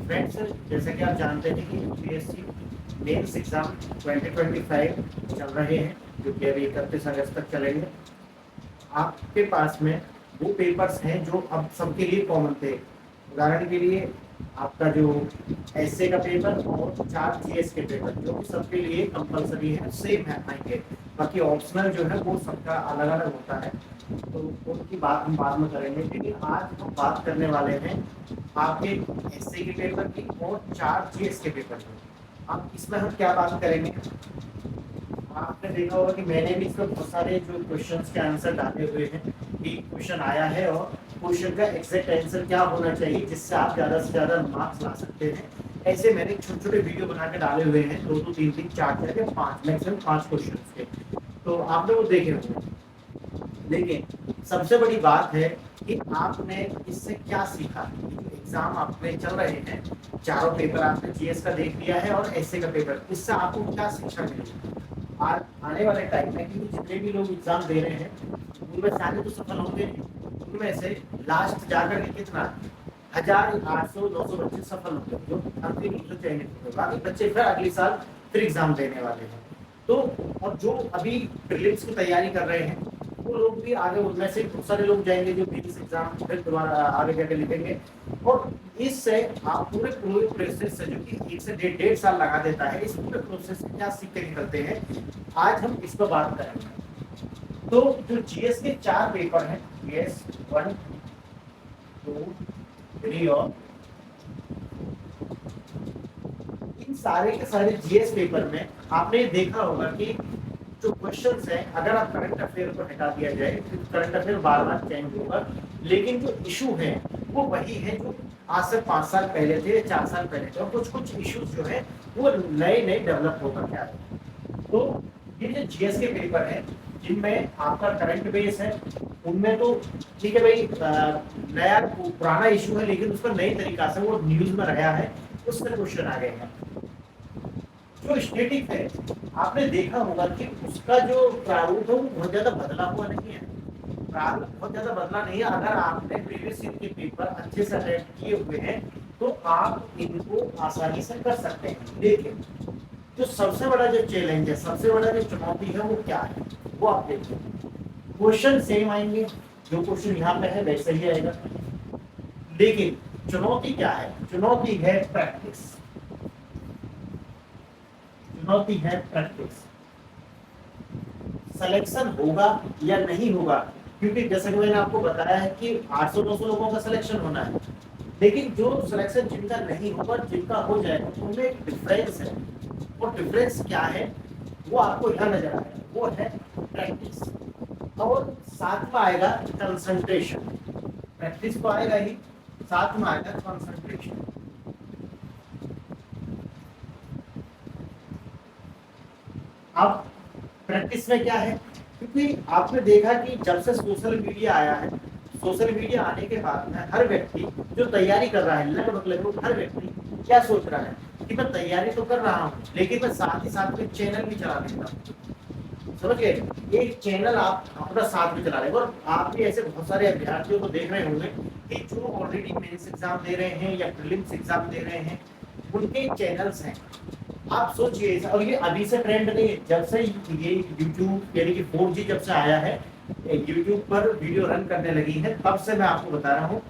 Friends, जैसे कि आप जानते हैं कि यूपीएससी मेंस एग्जाम 2025 चल रहे हैं, जो कि अभी 31 अगस्त तक चलेंगे। आपके पास में वो पेपर्स हैं जो अब सबके लिए कॉमन थे। उदाहरण के लिए आपका जो एसए का पेपर और 4 जीएस के पेपर, जो कि सबके लिए कंपलसरी है, सेम है आएंगे। बाकी ऑप्शनल जो है वो सबका अलग अलग होता है, तो उनकी बात हम बाद में करेंगे। लेकिन आज हम बात करने वाले हैं आपके एसए के पेपर की और 4 जीएस के पेपर की। अब इसमें हम क्या बात करेंगे, आपने देखा होगा कि मैंने भी इसमें बहुत सारे जो क्वेश्चंस के आंसर डाले हुए हैं कि क्वेश्चन आया है और क्वेश्चन का एग्जैक्ट आंसर क्या होना चाहिए जिससे आप ज़्यादा से ज़्यादा मार्क्स ला सकते हैं। ऐसे मैंने छोटे छोटे वीडियो बना के डाले हुए हैं, 2 2 3 3 4 4 या 5, मैक्सिमम 5 क्वेश्चन के, तो आपने वो देखे होंगे। लेकिन सबसे बड़ी बात है कि आपने इससे क्या सीखा। एग्जाम आपने चल रहे हैं, चारों पेपर आपने जीएस का देख लिया है और एसए का पेपर, इससे आपको क्या शिक्षा मिली आज आने वाले टाइम में। क्योंकि जितने भी लोग एग्जाम दे रहे हैं उनमें सारे तो सफल होंगे, उनमें से लास्ट जाकर के कितना 1800-900 बच्चे सफल होंगे जो अंतिम रूप से चयनित होंगे। बाकी बच्चे फिर अगले साल फिर एग्जाम देने वाले हैं। तो और जो अभी प्रीलिम्स की तैयारी कर रहे हैं वो लोग भी आगे, उनमें से बहुत सारे लोग जाएंगे जो मेंस एग्जाम फिर दोबारा आगे जाकर लिखेंगे। और इससे आप पूरे पूरे प्रोसेस से, जो कि 1 से 1.5 साल लगा देता है, इस पूरे प्रोसेस से क्या सीख के निकलते हैं, आज हम इस पर बात करेंगे। तो जो जीएस के 4 पेपर हैं, जीएस 1 2 3 और इन सारे के सारे जीएस पेपर में आपने देखा होगा कि जो क्वेश्चंस हैं, अगर आप करंट अफेयर को हटा दिया जाए तो करंट अफेयर बार बार चेंज होगा, लेकिन जो इशू है वो वही है जो आज से 5 साल पहले थे, 4 साल पहले थे। और कुछ कुछ इश्यूज जो है वो नए नए डेवलप होकर के आ रहे हैं। तो ये जो जीएस के पेपर हैं जिनमें आपका करंट बेस है, उनमें तो ठीक है भाई, नया पुराना इशू है लेकिन उसका नई तरीका से वो न्यूज में रहा है, उससे क्वेश्चन आ गए हैं। जो स्टैटिक है, आपने देखा होगा कि उसका जो प्रारूप है वो बहुत ज्यादा बदला हुआ नहीं है, प्रारूप बहुत ज्यादा बदला नहीं है। अगर आपने प्रीवियस ईयर के पेपर अच्छे से अटेम्प्ट किए हुए हैं तो आप इनको आसानी से कर सकते हैं। लेकिन जो सबसे बड़ा जो चैलेंज है, सबसे बड़ा जो चुनौती है वो क्या है, वो आप देखिए। क्वेश्चन सेम आएंगे, जो क्वेश्चन यहाँ पे है वैसे ही आएगा, लेकिन चुनौती क्या है, चुनौती है प्रैक्टिस, चुनौती है प्रैक्टिस। सिलेक्शन होगा या नहीं होगा, क्योंकि जैसे कि मैंने आपको बताया है कि 800-900 लोगों का सिलेक्शन होना है, लेकिन जो सिलेक्शन जिनका नहीं होगा, जिनका हो जाएगा, उनमें एक डिफरेंस है। और डिफरेंस क्या है वो आपको यहाँ नजर आएगा, वो है प्रैक्टिस। और साथ में आएगा कंसंट्रेशन। प्रैक्टिस तो आएगा ही, साथ में आएगा कंसंट्रेशन। अब प्रैक्टिस में क्या है, क्योंकि आपने देखा कि जब से सोशल मीडिया आया है, सोशल मीडिया आने के बाद में हर व्यक्ति जो तैयारी कर रहा है, लगभग हर व्यक्ति क्या सोच रहा है कि मैं तैयारी तो कर रहा हूँ लेकिन मैं साथ ही साथ में चैनल भी चला लेता हूँ। समझ गए, एक चैनल आप अपना साथ में चला रहे हैं। और आप भी ऐसे बहुत सारे अभ्यर्थियों को देख रहे होंगे कि जो ऑलरेडी मेंस एग्जाम दे रहे हैं या प्रीलिम्स एग्जाम दे रहे हैं, उनके चैनल्स हैं। आप सोचिए, और ये अभी से ट्रेंड नहीं है, जब से ये यूट्यूब यानी कि 4G जब से आया है, यूट्यूब पर वीडियो रन करने लगी है, तब से मैं आपको बता रहा हूँ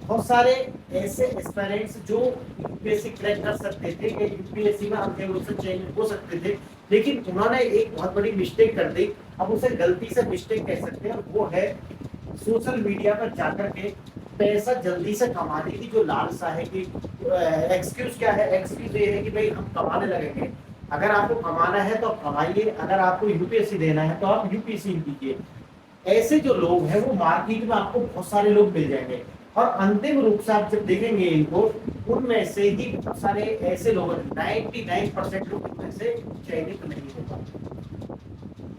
बहुत सारे ऐसे एस्पायरेंट्स जो यूपीएससी क्रैक कर सकते थे या यूपीएससी में अंतिम रूप से चयनित हो सकते थे, लेकिन उन्होंने एक बहुत बड़ी मिस्टेक कर दी। अब उसे गलती से मिस्टेक कह सकते हैं, वो है सोशल मीडिया पर जाकर के पैसा जल्दी से कमाने की जो लालसा है। कि एक्सक्यूज क्या है, एक्सक्यूज ये है कि भाई हम कमाने लगेंगे। अगर आपको कमाना है तो आप कमाइए, अगर आपको यूपीएससी देना है तो आप यूपीएससी दीजिए। ऐसे जो लोग हैं वो मार्केट में आपको बहुत सारे लोग मिल जाएंगे, और अंतिम रूप से आप जब देखेंगे इनको, उनमें से ही बहुत सारे ऐसे लोग, 99% लोग इनमें से चयनित नहीं होगा।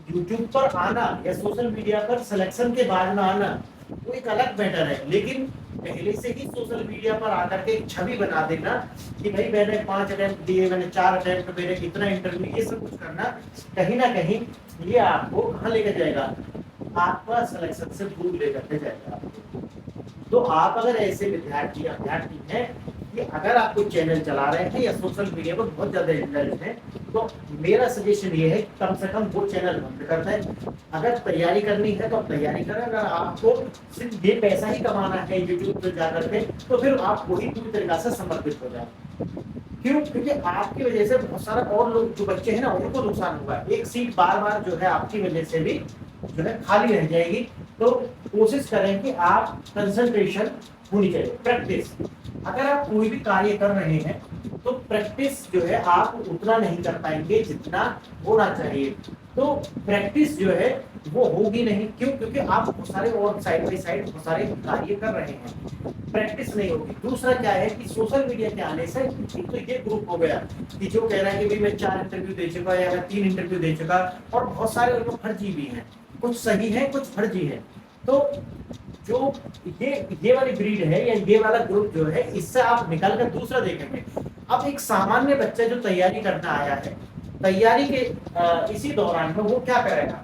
यूट्यूब पर आना या सोशल मीडिया पर सिलेक्शन के बाद में आना वो एक अलग मैटर है, लेकिन पहले से ही सोशल मीडिया पर आकर के एक छवि बना देना कि भाई मैंने 5 अटेम्प्ट दिए, मैंने 4 अटेम्प्ट, मेरे इतना इंटरव्यू, ये सब कुछ करना कहीं ना कहीं ये आपको कहाँ लेकर जाएगा, आपका सिलेक्शन से दूर लेकर के जाएगा। तो आप अगर ऐसे विद्यार्थी हैं कि अगर आप कोई चैनल चला रहे हैं या सोशल मीडिया पर बहुत ज्यादा इंटरेस्ट है, तो मेरा सजेशन ये है कि कम से कम वो चैनल बंद कर दें। अगर तैयारी करनी है तो आप तैयारी करें, अगर आपको सिर्फ ये पैसा ही कमाना है यूट्यूब पर जाकर के, तो फिर आप वही पूरी तरीके से समर्पित हो जाए। क्यों? क्योंकि आपकी वजह से बहुत सारा और लोग जो बच्चे हैं ना, उनको नुकसान हुआ है। एक सीट बार बार जो है आपकी वजह से भी जो है खाली रह जाएगी। तो कोशिश करें कि आप कंसंट्रेशन होनी चाहिए, प्रैक्टिस। अगर आप कोई भी कार्य कर रहे हैं तो प्रैक्टिस जो है आप उतना नहीं कर पाएंगे जितना होना चाहिए। तो प्रैक्टिस जो है वो होगी नहीं। क्यों? क्योंकि आप बहुत सारे और साइड बाई साइड बहुत सारे कार्य कर रहे हैं, प्रैक्टिस नहीं होगी। दूसरा क्या है कि सोशल मीडिया के आने से एक तो ये ग्रुप हो गया कि जो कह रहा है कि भाई मैं 4 इंटरव्यू दे चुका या मैं 3 इंटरव्यू दे चुका, और बहुत सारे उनको फर्जी भी हैं, कुछ सही है कुछ फर्जी है। तो जो ये वाली ब्रीड है या ये वाला ग्रुप जो है, इससे आप निकल कर दूसरा देखेंगे। अब एक सामान्य बच्चा जो तैयारी करना आया है, तैयारी के इसी दौरान में वो क्या करेगा,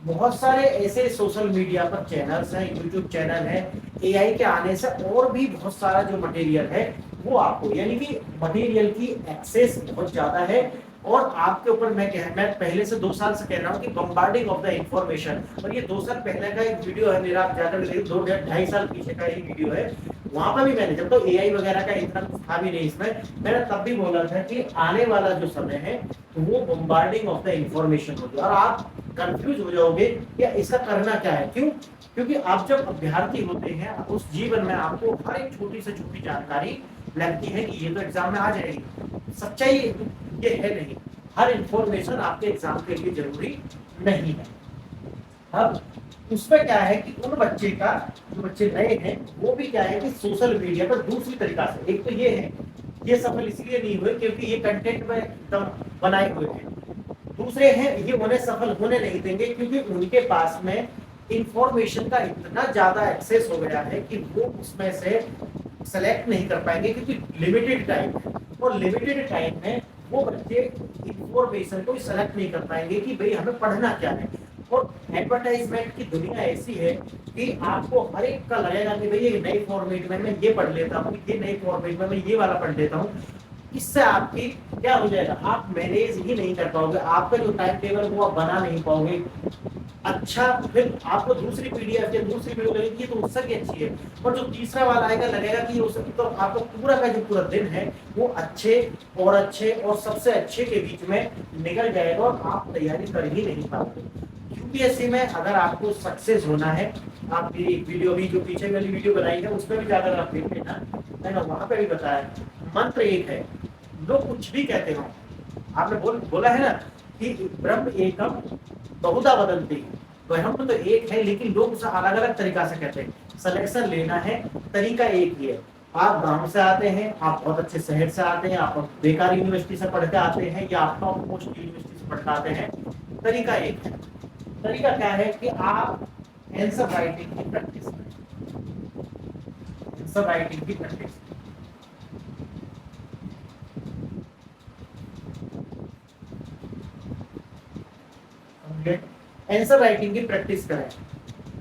बहुत सारे ऐसे सोशल मीडिया पर चैनल्स हैं, यूट्यूब चैनल है, एआई के आने से और भी बहुत सारा जो मटेरियल है वो आपको, यानी कि मटेरियल की एक्सेस बहुत ज्यादा है। और आपके ऊपर मैं पहले से 2 साल से कह रहा हूँ कि बम्बार्डिंग ऑफ द इंफॉर्मेशन। और ये 2 साल पहले का एक वीडियो है मेरा, आप जाकर देखिए, 2-2.5 साल पीछे का ही वीडियो है। वहां पर भी मैंने, जब तो एआई वगैरह का इतना कुछ था भी नहीं इसमें, मैंने तब भी बोला था कि आने वाला जो समय है वो बम्बार्डिंग ऑफ द इंफॉर्मेशन होगी और आप कंफ्यूज हो जाओगे कि इसका करना क्या है। क्यों? क्योंकि आप जब अभ्यर्थी होते हैं उस जीवन में आपको हर एक छोटी से छोटी जानकारी लगती है कि ये तो एग्जाम में आ जाएगी। सच्चाई ये है नहीं, हर इंफॉर्मेशन आपके एग्जाम के लिए जरूरी नहीं है। अब उसमें क्या है कि उन बच्चे का, जो बच्चे नए हैं, वो भी क्या है कि सोशल मीडिया पर दूसरी तरीका से, एक तो ये है, ये सफल इसलिए नहीं हुए क्योंकि ये कंटेंट में एकदम बनाए हुए हैं। दूसरे हैं, ये उन्हें सफल होने नहीं देंगे क्योंकि उनके पास में इंफॉर्मेशन का इतना ज्यादा एक्सेस हो गया है कि वो उसमें से सेलेक्ट नहीं कर पाएंगे, क्योंकि लिमिटेड टाइम है। और लिमिटेड टाइम में वो बच्चे इंफॉर्मेशन को सेलेक्ट नहीं कर पाएंगे कि भाई हमें पढ़ना क्या है। और एडवर्टाइजमेंट की दुनिया ऐसी है कि आपको हर एक का लगेगा कि भाई ये नई फॉर्मेट में मैं ये पढ़ लेता हूँ, ये नई फॉर्मेट में मैं ये वाला पढ़ लेता हूँ। इससे आपकी क्या हो जाएगा, आप मैनेज ही नहीं कर पाओगे, आपका जो टाइम टेबल वो आप बना नहीं पाओगे। अच्छा, फिर आपको दूसरी पीडीएफ या दूसरी वीडियो लगेगी तो उससे भी अच्छी है, और जो तीसरा वाला आएगा लगेगा कि उससे तो आपको पूरा का जो पूरा दिन है वो अच्छे और सबसे अच्छे के बीच में निकल जाएगा और आप तैयारी कर ही नहीं पाओगे। यूपीएससी में अगर आपको सक्सेस होना है, आप मेरी वीडियो भी जो पीछे वाली वीडियो बनाई है उसमें भी जाकर आप देख लेना, मैंने वहां पे भी बताया। मंत्र एक है, लोग कुछ भी कहते हो, आपने बोला है ना कि ब्रह्म एकम बहुधा वदंती, ब्रह्म तो एक है लेकिन लोग उसे अलग अलग तरीका से कहते हैं। सिलेक्शन लेना है, तरीका एक ही है। आप गांव से आते हैं, आप बहुत अच्छे शहर से आते हैं, आप बेकार यूनिवर्सिटी से पढ़ के आते हैं या आप टॉप मोस्ट यूनिवर्सिटी से पढ़ के आते हैं, तरीका एक है। तरीका क्या है कि आप आंसर राइटिंग की प्रैक्टिस करें, आंसर राइटिंग की प्रैक्टिस। आंसर राइटिंग की प्रैक्टिस करें।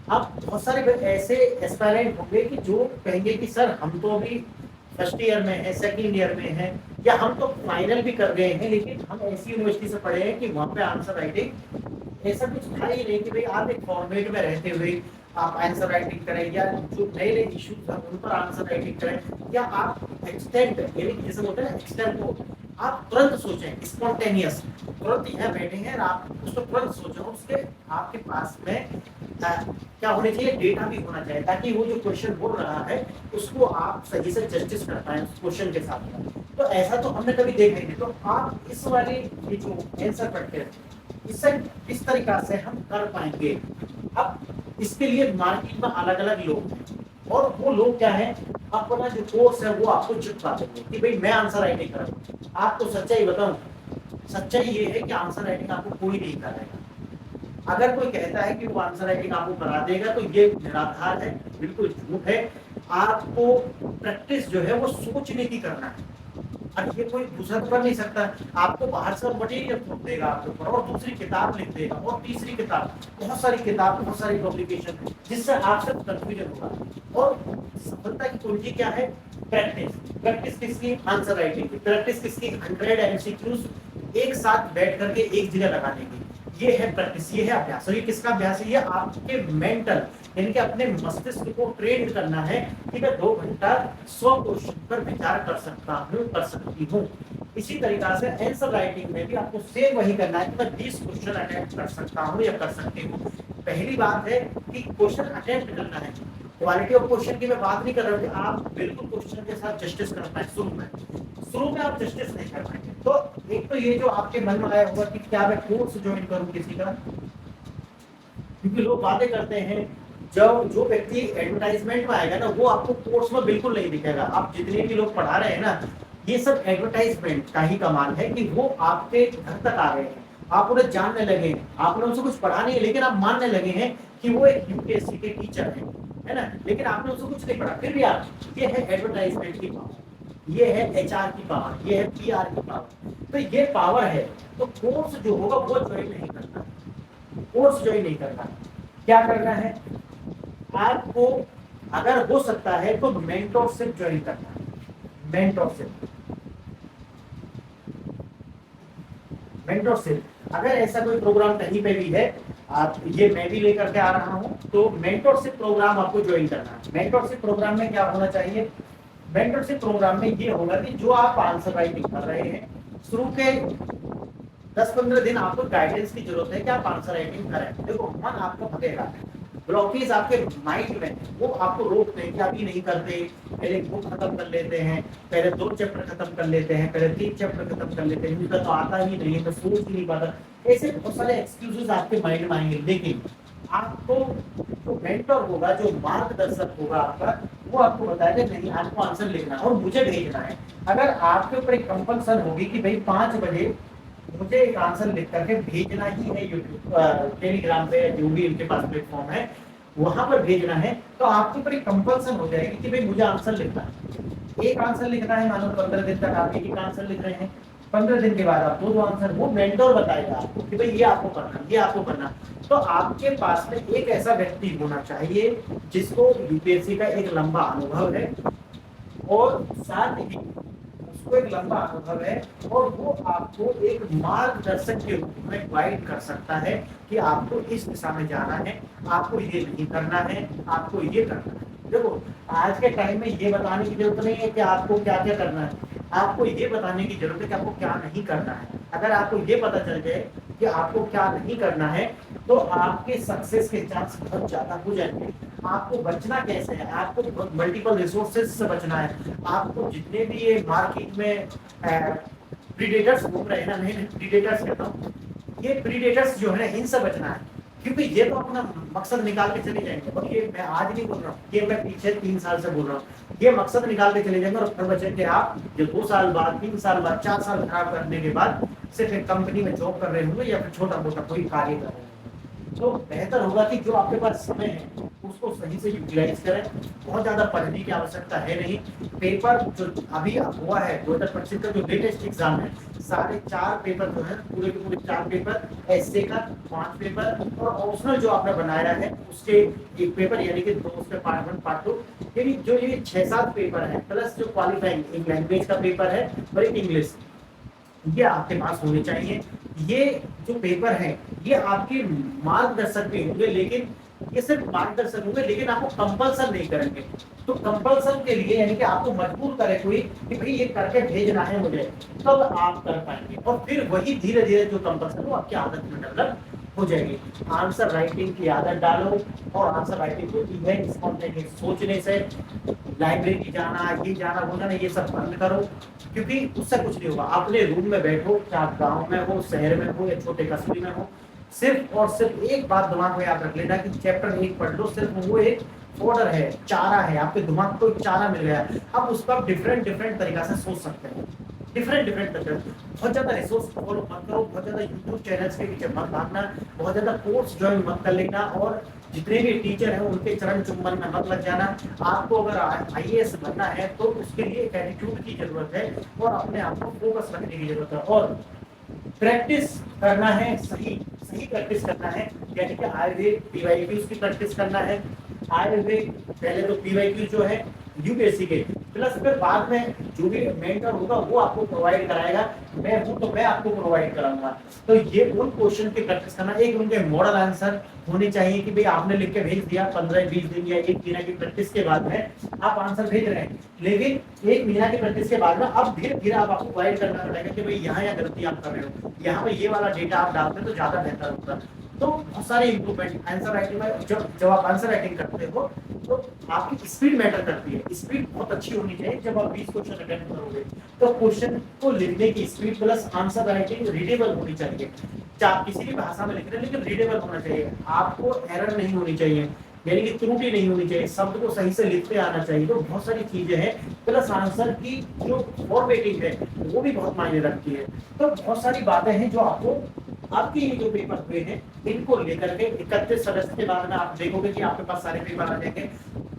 अब बहुत सारे ऐसे एस्पायरेंट होंगे कि जो कहेंगे कि सर हम तो अभी फर्स्ट ईयर में है, सेकंड ईयर में है, या हम तो फाइनल भी कर गए हैं लेकिन हम ऐसी यूनिवर्सिटी से पढ़े हैं कि वहां पे आंसर राइटिंग ऐसा कुछ था ही नहीं कि भाई आप एक फॉर्मेट में रहते हुए आप आंसर राइटिंग करें, या जो नए नए इश्यूज हैं उन पर आंसर राइटिंग करें, या आप एक्सटेंट, यानी जैसे बोलते हैं ना एक्सटेंट को आप तुरंत सोचें, स्पॉन्टेनियस, तुरंत यहाँ बैठे हैं और आप उसको तुरंत सोचें, उसके आपके पास में क्या होने चाहिए, डेटा भी होना चाहिए, ताकि वो जो क्वेश्चन बोल रहा है उसको आप सही से जस्टिस कर पाए उस क्वेश्चन के साथ। तो ऐसा तो हमने कभी देखा नहीं। तो आप इस वाली ये जो आंसर करते हैं, इससे किस तरीका से हम कर पाएंगे। अब इसके लिए मार्केट में अलग अलग लोग हैं, और वो लोग क्या है, अपना जो कोर्स है वो आपको चिपका देंगे कि भाई मैं आंसर राइटिंग कर रहा हूँ। आपको सच्चाई बताऊं, सच्चाई ये है कि आंसर राइटिंग आपको कोई नहीं कराएगा। अगर कोई कहता है कि वो आंसर राइटिंग आपको करा देगा तो ये निराधार है, बिल्कुल झूठ है। आपको प्रैक्टिस जो है वो सोचने की करना है, अब ये कोई दूसरा तो कर नहीं सकता। आपको बाहर से मटेरियल थोप देगा आपके ऊपर, और दूसरी किताब लिख देगा, और तीसरी किताब, बहुत सारी किताब, बहुत सारी पब्लिकेशन, जिससे आपसे कंफ्यूजन होगा। और सफलता की कुंजी क्या है, प्रैक्टिस। प्रैक्टिस किसकी? आंसर राइटिंग की। प्रैक्टिस किसकी? 100 एमसीक्यूज एक साथ बैठ करके एक जगह लगाने की। ये है प्रैक्टिस, ये है अभ्यास। और ये किसका अभ्यास है? ये आपके मेंटल यानी कि अपने मस्तिष्क को ट्रेन करना है कि मैं 2 घंटा 100 क्वेश्चन पर विचार कर सकता हूँ, कर सकती हूँ। इसी तरीका से आंसर राइटिंग में भी आपको सेम वही करना है कि मैं 20 क्वेश्चन अटेम्प्ट कर सकता हूँ या कर सकती हूँ। पहली बात है कि क्वेश्चन अटेम्प्ट करना है। क्वालिटी ऑफ क्वेश्चन की मैं बात नहीं कर रहा हूँ कि आप बिल्कुल क्वेश्चन के साथ जस्टिस कर पाए। शुरू में आप जस्टिस नहीं कर पाएंगे। तो एक तो ये जो आपके मन में आया होगा कि क्या मैं कोर्स ज्वाइन करूं किसी का, क्योंकि लोग बातें करते हैं। जो व्यक्ति एडवर्टाइजमेंट में आएगा ना, वो आपको कोर्स में बिल्कुल नहीं दिखेगा। आप जितने भी लोग पढ़ा रहे हैं ना, ये सब एडवर्टाइजमेंट का ही कमाल है कि वो आपके घर तक आ गए हैं, आप उन्हें जानने लगे हैं। आपने उनसे कुछ पढ़ा नहीं है, लेकिन आप मानने लगे हैं कि वो एक यूपीएससी के टीचर है ना, लेकिन आपने उनसे कुछ नहीं पढ़ा, फिर भी आप, ये है एडवर्टाइजमेंट की पावर, ये है एचआर की पावर, ये है पीआर की पावर। तो ये पावर है। तो कोर्स जो होगा वो ज्वाइन नहीं करना, कोर्स ज्वाइन नहीं करना। क्या करना है आपको? अगर हो सकता है तो मेंटरशिप ज्वाइन करना है। मेंटरशिप, मेंटरशिप अगर ऐसा कोई प्रोग्राम कहीं पे भी है, आप ये मैं भी लेकर के आ रहा हूं, तो मेंटरशिप प्रोग्राम आपको ज्वाइन करना है। मेंटरशिप प्रोग्राम में क्या होना चाहिए? मेंटरशिप प्रोग्राम में ये होगा कि जो आप आंसर राइटिंग कर रहे हैं, शुरू के 10-15 दिन आपको गाइडेंस की जरूरत है कि आप आंसर राइटिंग करें। देखो, मन आपका भगेगा, ब्लॉकेज आपके माइंड में वो आपको रोकते हैं कि आप ये नहीं करते, पहले एक बुक खत्म कर लेते हैं, पहले 2 चैप्टर खत्म कर लेते हैं, पहले 3 चैप्टर खत्म कर लेते हैं, मुझे तो आता ही नहीं है, मैं सोच ही नहीं पाता। ऐसे बहुत सारे एक्सक्यूजेस आपके माइंड में आएंगे। लेकिन आपको जो मेंटर होगा, जो मार्गदर्शक होगा आपका, वो आपको बताएगा नहीं, आपको आंसर लिखना है और मुझे भेजना है। अगर आपके ऊपर एक कंपल्सन होगी कि भाई 5 बजे मुझे एक आंसर लिख करके भेजना ही है, यूट्यूब टेलीग्राम पे जो भी उनके पास प्लेटफॉर्म है वहां पर भेजना है, तो आपके ऊपर एक कंपल्सन हो जाएगी कि भाई मुझे आंसर लिखना है। एक आंसर लिखना है, मानो 15 दिन तक आप एक आंसर लिख रहे हैं, 15 दिन के बाद आप 2 आंसर, वो मेंटर बताएगा आपको कि भाई ये आपको करना, ये आपको करना। तो आपके पास में एक ऐसा व्यक्ति होना चाहिए जिसको यूपीएससी का एक लंबा अनुभव है और साथ ही उसको एक लंबा अनुभव है, और वो आपको एक मार्गदर्शक के रूप में गाइड कर सकता है कि आपको इस दिशा में जाना है, आपको ये नहीं करना है, आपको ये करना है। देखो, आज के टाइम में ये बताने की जरूरत नहीं है कि आपको क्या क्या करना है, आपको ये बताने की जरूरत है कि आपको क्या नहीं करना है। अगर आपको ये पता चल जाए कि आपको क्या नहीं करना है, तो आपके सक्सेस के चांस बहुत ज्यादा हो जाएंगे। आपको बचना कैसे है? आपको मल्टीपल रिसोर्सेज से बचना है। आपको जितने भी ये मार्केट में प्रीडेटर्स घूम रहे हैं ना, नहीं प्रीडेटर्स कहता हूँ, ये प्रीडेटर्स जो है इनसे बचना है, क्योंकि ये तो अपना मकसद निकाल के चले जाएंगे। और ये मैं आज नहीं बोल रहा हूँ, ये मैं पीछे 3 साल से बोल रहा हूँ। ये मकसद निकाल के चले जाएंगे और फिर बचेंगे आप जो 2 साल बाद, 3 साल बाद, 4 साल खराब करने के बाद सिर्फ एक कंपनी में जॉब कर रहे होंगे या फिर छोटा मोटा कोई कार्य कर रहे होंगे। तो बेहतर होगा कि जो आपके पास समय है उसको सही से यूटिलाइज करें। बहुत ज्यादा पढ़ने की आवश्यकता है नहीं। पेपर जो अभी हुआ है 2025 का जो लेटेस्ट एग्जाम है, सारे 4 पेपर जो है, पूरे के पूरे 4 पेपर, ऐसे का 5 पेपर और ऑप्शनल जो आपने बनाया है उसके 1 पेपर, यानी कि 2 उसके पार्ट 1 पार्ट 2, यानी जो ये 6-7 पेपर है, प्लस जो क्वालिफाइंग एक लैंग्वेज का पेपर है और एक इंग्लिश, ये आपके पास होने चाहिए। ये जो पेपर है ये आपके मार्गदर्शक भी होंगे, लेकिन ये सिर्फ मार्गदर्शक होंगे, लेकिन आपको कंपल्सन नहीं करेंगे। तो कंपल्सन के लिए यानी कि आपको मजबूर करे कोई कि भाई ये करके भेजना है मुझे, तब आप कर पाएंगे। और फिर वही धीरे धीरे जो कंपल्सन वो आपकी आदत में डेवलप हो जाएगी। आंसर राइटिंग की आदत डालो और आंसर राइटिंग को इवेंट स्पॉन्टेनियस सोचने से, लाइब्रेरी जाना, ये जाना वो जाना, ये सब बंद करो, क्योंकि उससे कुछ नहीं होगा। अपने रूम में बैठो, चाहे गांव में हो, शहर में हो या छोटे कस्बे में हो, सिर्फ और सिर्फ एक बात दिमाग में याद रख लेना कि चैप्टर 1 पढ़ लो। सिर्फ वो एक ऑर्डर है, चारा है, आपके दिमाग को एक चारा मिल गया। अब उस पर डिफरेंट तरीका से सोच सकते हैं, डिफरेंट तरीके। बहुत ज्यादा रिसोर्स फॉलो मत करो, बहुत ज्यादा यूट्यूब चैनल्स के पीछे मत भागना, बहुत ज्यादा कोर्स ज्वाइन मत कर लेना, और जितने भी टीचर हैं उनके चरण चुंबन में मत लग जाना। आपको अगर आईएएस बनना है तो उसके लिए एक एटीट्यूड की जरूरत है और अपने आप को फोकस रखने की जरूरत है, और प्रैक्टिस करना है, सही प्रैक्टिस करना है। यानी कि आए हुए पीवाईक्यूज की प्रैक्टिस करना है। आए हुए पहले तो पीवाईक्यू जो है यूपीएससी के प्लस फिर बाद में जो भी मेंटर होगा वो आपको प्रोवाइड कराएगा। मैं हूं तो मैं आपको प्रोवाइड कराऊंगा। तो ये उन क्वेश्चन की प्रैक्टिस करना, एक उनके मॉडल आंसर होने चाहिए कि भाई आपने लिख के भेज दिया 15-20 दिन या 1 महीना की प्रैक्टिस के बाद में आप आंसर भेज रहे हैं, लेकिन 1 महीना की प्रैक्टिस के बाद में अब धीरे धीरे आप आपको गाइड करना पड़ेगा कि भाई यहाँ गलती आप कर रहे हो, यहाँ पे ये वाला डेटा आप डालते हैं तो ज्यादा बेहतर होता है। तो बहुत सारे इंप्रूवमेंट आंसर राइटिंग में, जब आप आंसर राइटिंग करते हो तो आपकी स्पीड मैटर करती है। स्पीड बहुत अच्छी होनी चाहिए। जब आप 20 क्वेश्चन अटेम्प्ट करोगे तो क्वेश्चन को लिखने की speed plus answer writing readable होनी चाहिए। चाहे आप किसी भी भाषा में लिख रहे हैं लेकिन रीडेबल होना चाहिए। आपको एरर नहीं होनी चाहिए, यानी कि त्रुटि नहीं होनी चाहिए, शब्द को सही से लिखते आना चाहिए। तो बहुत सारी चीजें हैं, प्लस आंसर की जो फॉर्मेटिंग है वो भी बहुत मायने रखती है। तो बहुत सारी बातें हैं जो आपको आपके ये जो पेपर हुए हैं इनको लेकर के 31 अगस्त के बाद में आप देखोगे कि आपके पास सारे पेपर आ जाएंगे।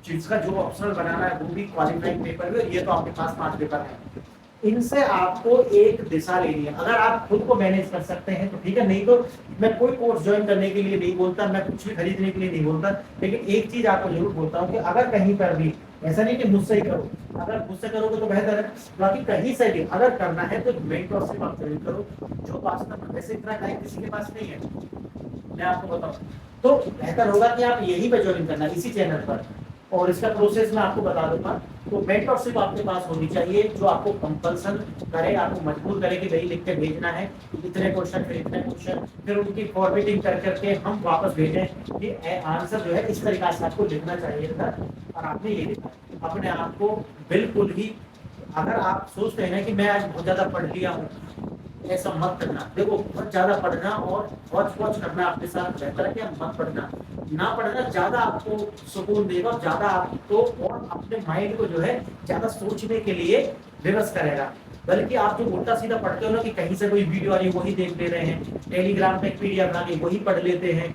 जिसका जो ऑप्शनल बनाना है वो भी क्वालिफाइंग पेपर है। ये तो आपके पास 5 पेपर है, इनसे आपको एक दिशा लेनी है। अगर आप खुद को मैनेज कर सकते हैं तो ठीक है, नहीं तो मैं कोई कोर्स ज्वाइन करने के लिए नहीं बोलता, मैं कुछ भी खरीदने के लिए नहीं बोलता, लेकिन एक चीज आपको जरूर बोलता हूँ कि अगर कहीं पर भी ऐसा नहीं कि मुझसे ही करो, अगर मुझसे करोगे तो बेहतर है, बाकी कहीं से भी अगर करना है तो मेंटर से बात जरूर करो, जो वास्तव में वैसे इतना टाइम किसी के पास नहीं है, मैं आपको बताऊं। तो बेहतर होगा कि आप यही पे ज्वाइन करना इसी चैनल पर, और इसका प्रोसेस मैं आपको बता दूंगा। तो मेंटरशिप आपके पास होनी चाहिए जो आपको कंपल्सन करे, आपको मजबूर करे कि भाई लिख के भेजना है, इतने क्वेश्चन फिर इतने क्वेश्चन, फिर उनकी फॉर्मेटिंग कर करके हम वापस भेजें कि आंसर जो है इस तरीके से आपको लिखना चाहिए था और आपने ये लिखा। अपने आप को बिल्कुल ही, अगर आप सोचते हैं ना कि मैं आज बहुत ज्यादा पढ़ लिया हूँ, ऐसा मत करना। देखो बहुत ज्यादा पढ़ना और वॉच करना आपके साथ बेहतर है कि मत पढ़ना। ना पढ़ना ज्यादा आपको सुकून देगा, ज्यादा आपको और अपने माइंड को जो है ज्यादा सोचने के लिए विवश करेगा। बल्कि आप जो उल्टा सीधा पढ़ते हो ना कि कहीं से कोई वीडियो आ रही है वही देख ले रहे हैं, टेलीग्राम पे पीडीएफ बना के वही पढ़ लेते हैं,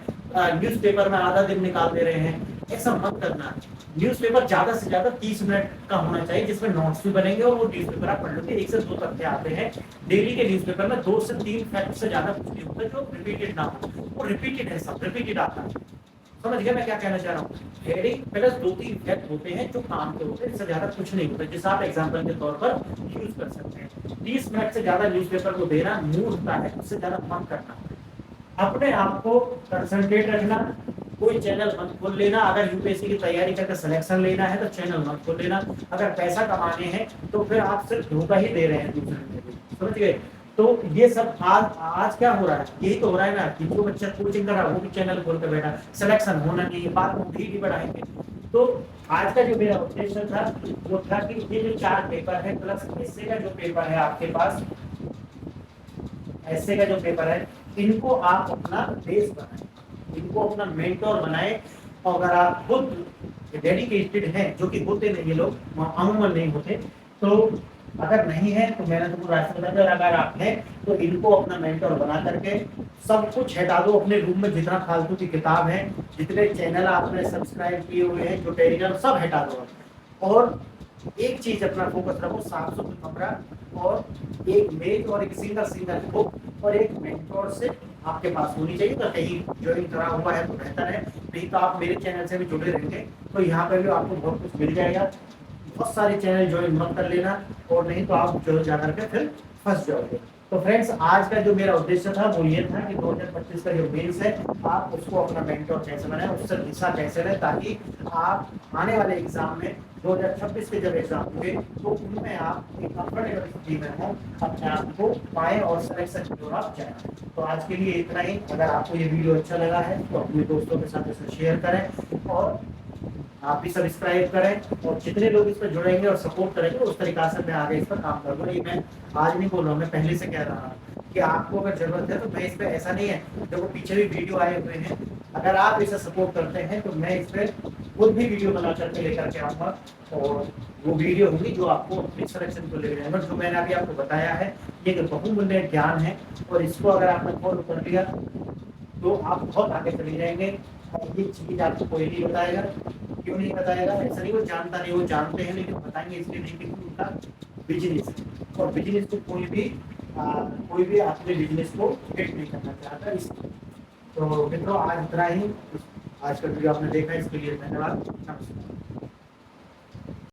न्यूज़पेपर में आधा दिन निकाल दे रहे हैं, ऐसा मत करना। न्यूज़पेपर ज्यादा से ज्यादा 30 मिनट का होना चाहिए जिसमें नोट्स भी बनेंगे और वो न्यूज़पेपर आप पढ़ लोगे। 1 से 2 तथ्य आते हैं डेली के न्यूज़पेपर में, 2 से 3 फैक्ट से ज्यादा कुछ नहीं होता जो रिपीटेड ना हो। वो रिपीटेड है, सब रिपीटेड आता है। समझ गया मैं क्या कहना चाह रहा हूँ? हेडिंग प्लस 2-3 फैक्ट होते हैं जो काम के होते हैं, इससे ज्यादा कुछ नहीं होता, जिसे आप एग्जांपल के तौर पर यूज कर सकते हैं। 30 मिनट से ज्यादा न्यूज़पेपर को देना मूर्खता है, उससे ज्यादा मत करना। अपने आप को कंसंट्रेट रखना। कोई चैनल मत खोल लेना। अगर यूपीएससी की तैयारी करके सिलेक्शन लेना है तो चैनल मत खोल लेना। अगर पैसा कमाने हैं तो फिर आप सिर्फ धोखा ही दे रहे हैं दूसरे को, समझ गए? तो ये सब आज क्या हो रहा है, यही तो हो रहा है ना कि जो बच्चा कोचिंग कर रहा है वो भी चैनल खोल कर बैठा, सिलेक्शन होना नहीं है, बात को भी बढ़ाएंगे। तो आज का जो मेरा उद्देश्य था वो था कि ये जो 4 पेपर है प्लस एसए का जो पेपर है आपके पास, ऐसे का जो पेपर है, इनको आप अपना बेस बनाएं, इनको अपना मेंटोर बनाएं। और अगर आप खुद डेडिकेटेड हैं, जो कि होते नहीं ये लोग अमूमन नहीं होते, तो अगर नहीं है तो मैंने तुमको रास्ता बता दिया। अगर आप हैं तो इनको अपना मेंटोर बना करके सब कुछ हटा दो अपने रूम में, जितना फालतू की किताब है, जितने चैनल आपने सब्सक्राइब किए हुए हैं, जो टेलीग्राम, सब हटा दो। और एक चीज अपना फोकस रखो, साफ सुथरा कमरा और एक मेज और एक सिंगल बुक और एक मेंटोर से आपके पास होनी चाहिए। तो कहीं ज्वाइन करा हुआ है तो बेहतर है, नहीं तो आप मेरे चैनल से भी जुड़े रहेंगे तो यहाँ पे भी आपको बहुत कुछ मिल जाएगा। बहुत सारे चैनल ज्वाइन मत कर लेना, और नहीं तो आप जो जाकर के फिर फंस जाओगे। तो फ्रेंड्स आज का जो मेरा उद्देश्य था वो ये था कि 2025 का जो मेंस है आप उसको अपना मेंटोर कैसे बनाएं, उससे दिशा कैसे लें, ताकि आप आने वाले एग्जाम में 2026 के जब एग्जाम होंगे तो उनमें आप एक कंफर्टेबल स्थिति में हो, अपने आप को पाएं और सिलेक्शन की ओर आप जाएं। तो आज के लिए इतना ही। अगर आपको ये वीडियो अच्छा लगा है तो अपने दोस्तों के साथ इसे शेयर करें और आप भी सब्सक्राइब करें, और जितने लोग इस पर जुड़ेंगे और सपोर्ट करेंगे उस तरीका से मैं आगे इस पर काम करूंगा। ये मैं आज नहीं बोल रहा हूँ, मैं पहले से कह रहा हूँ कि आपको अगर जरूरत है तो मैं इस पे, ऐसा नहीं है, देखो पीछे भी वीडियो आए हुए हैं, अगर आप इसे सपोर्ट करते हैं तो मैं इस पे खुद भी वीडियो बना करके लेकर के आऊंगा, और वो वीडियो होगी जो आपको अपनी सिलेक्शन को ले जाएगा। जो मैंने अभी आपको बताया है ये बहुमूल्य ज्ञान है, और इसको अगर आपने फॉलो कर लिया तो आप बहुत आगे चले जाएंगे। और ये चीज आपको कोई नहीं बताएगा। क्यों नहीं बताएगा? ऐसा नहीं वो जानता नहीं, वो जानते हैं लेकिन बताएंगे इसलिए नहीं क्योंकि उनका बिजनेस है, और बिजनेस को कोई भी अपने बिजनेस को हिट नहीं करना चाहता। इसलिए तो मित्रों आज इतना ही। आज का वीडियो आपने देखा, इसके लिए धन्यवाद, नमस्कार।